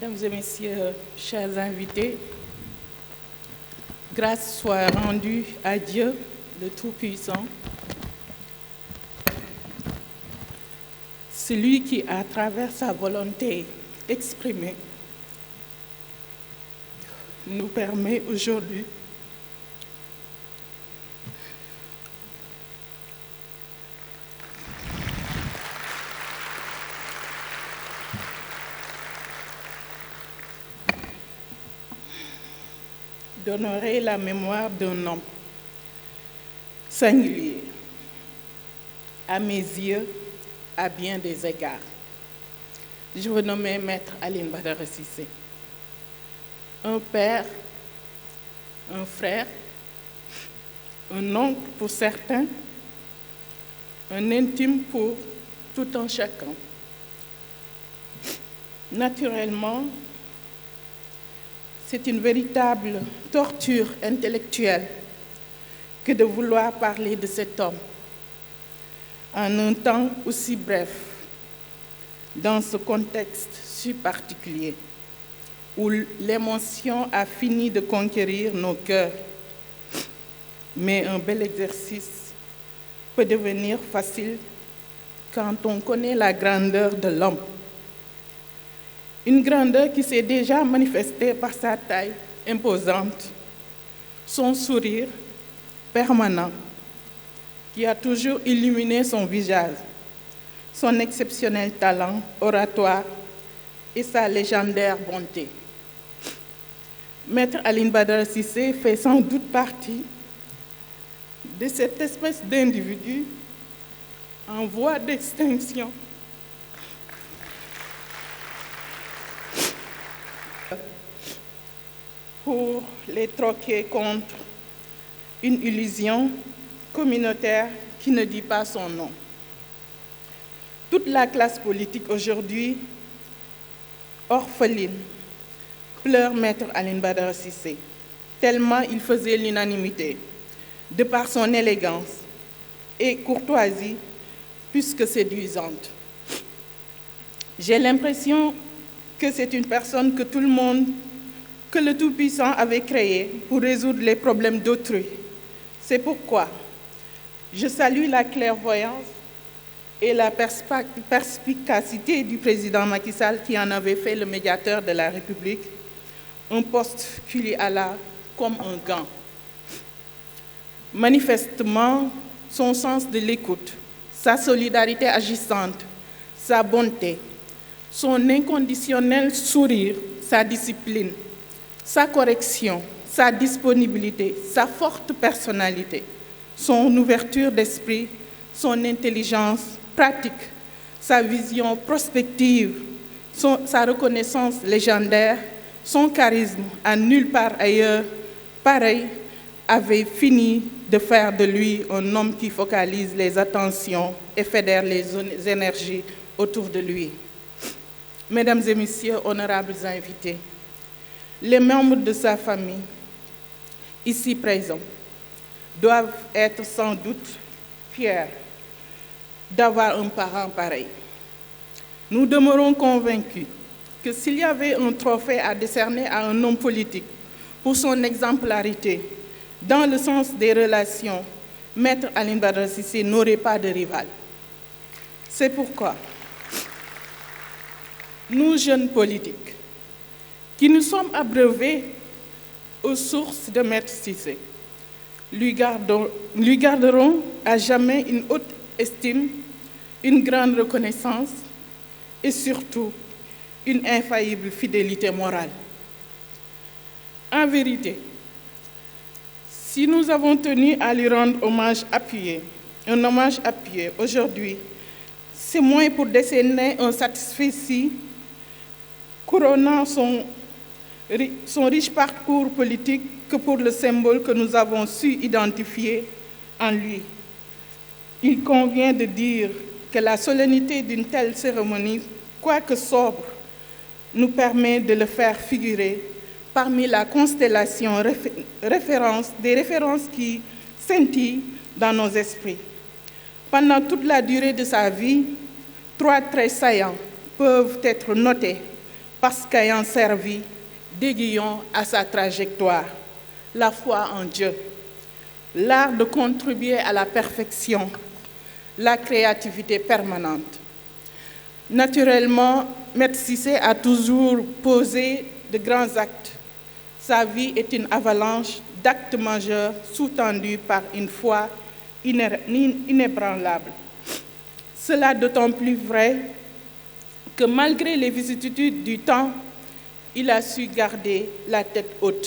Mesdames et messieurs, chers invités, grâce soit rendue à Dieu, le Tout-Puissant, celui qui, à travers sa volonté exprimée, nous permet aujourd'hui d'honorer la mémoire d'un homme singulier, à mes yeux, à bien des égards. Je veux nommer Maître Alioune Badara Cissé, un père, un frère, un oncle pour certains, un intime pour tout un chacun. Naturellement, c'est une véritable torture intellectuelle que de vouloir parler de cet homme en un temps aussi bref, dans ce contexte si particulier, où l'émotion a fini de conquérir nos cœurs. Mais un bel exercice peut devenir facile quand on connaît la grandeur de l'homme. Une grandeur qui s'est déjà manifestée par sa taille imposante, son sourire permanent, qui a toujours illuminé son visage, son exceptionnel talent oratoire et sa légendaire bonté. Maître Alioune Badara Cissé fait sans doute partie de cette espèce d'individu en voie d'extinction pour les troquer contre une illusion communautaire qui ne dit pas son nom. Toute la classe politique aujourd'hui, orpheline, pleure Maître Alioune Badara Cissé, tellement il faisait l'unanimité, de par son élégance et courtoisie, plus que séduisante. J'ai l'impression que c'est une personne que le Tout-Puissant avait créée pour résoudre les problèmes d'autrui. C'est pourquoi je salue la clairvoyance et la perspicacité du président Macky Sall qui en avait fait le médiateur de la République, un poste qui lui alla comme un gant. Manifestement, son sens de l'écoute, sa solidarité agissante, sa bonté, son inconditionnel sourire, sa discipline, sa correction, sa disponibilité, sa forte personnalité, son ouverture d'esprit, son intelligence pratique, sa vision prospective, sa reconnaissance légendaire, son charisme à nulle part ailleurs, pareil, avait fini de faire de lui un homme qui focalise les attentions et fédère les énergies autour de lui. Mesdames et messieurs, honorables invités, les membres de sa famille, ici présents, doivent être sans doute fiers d'avoir un parent pareil. Nous demeurons convaincus que s'il y avait un trophée à décerner à un homme politique pour son exemplarité dans le sens des relations, Maître Alioune Badara Cissé n'aurait pas de rival. C'est pourquoi nous, jeunes politiques, qui nous sommes abreuvés aux sources de Maître Cissé, lui garderons à jamais une haute estime, une grande reconnaissance et surtout une infaillible fidélité morale. En vérité, si nous avons tenu à lui rendre un hommage appuyé aujourd'hui, c'est moins pour décerner un satisfecit couronnant son riche parcours politique que pour le symbole que nous avons su identifier en lui. Il convient de dire que la solennité d'une telle cérémonie, quoique sobre, nous permet de le faire figurer parmi la constellation des références qui scintillent dans nos esprits. Pendant toute la durée de sa vie, 3 traits saillants peuvent être notés parce qu'ayant servi d'aiguillon à sa trajectoire, la foi en Dieu, l'art de contribuer à la perfection, la créativité permanente. Naturellement, Maître Cissé a toujours posé de grands actes. Sa vie est une avalanche d'actes majeurs sous-tendus par une foi inébranlable. Cela d'autant plus vrai que malgré les vicissitudes du temps, il a su garder la tête haute.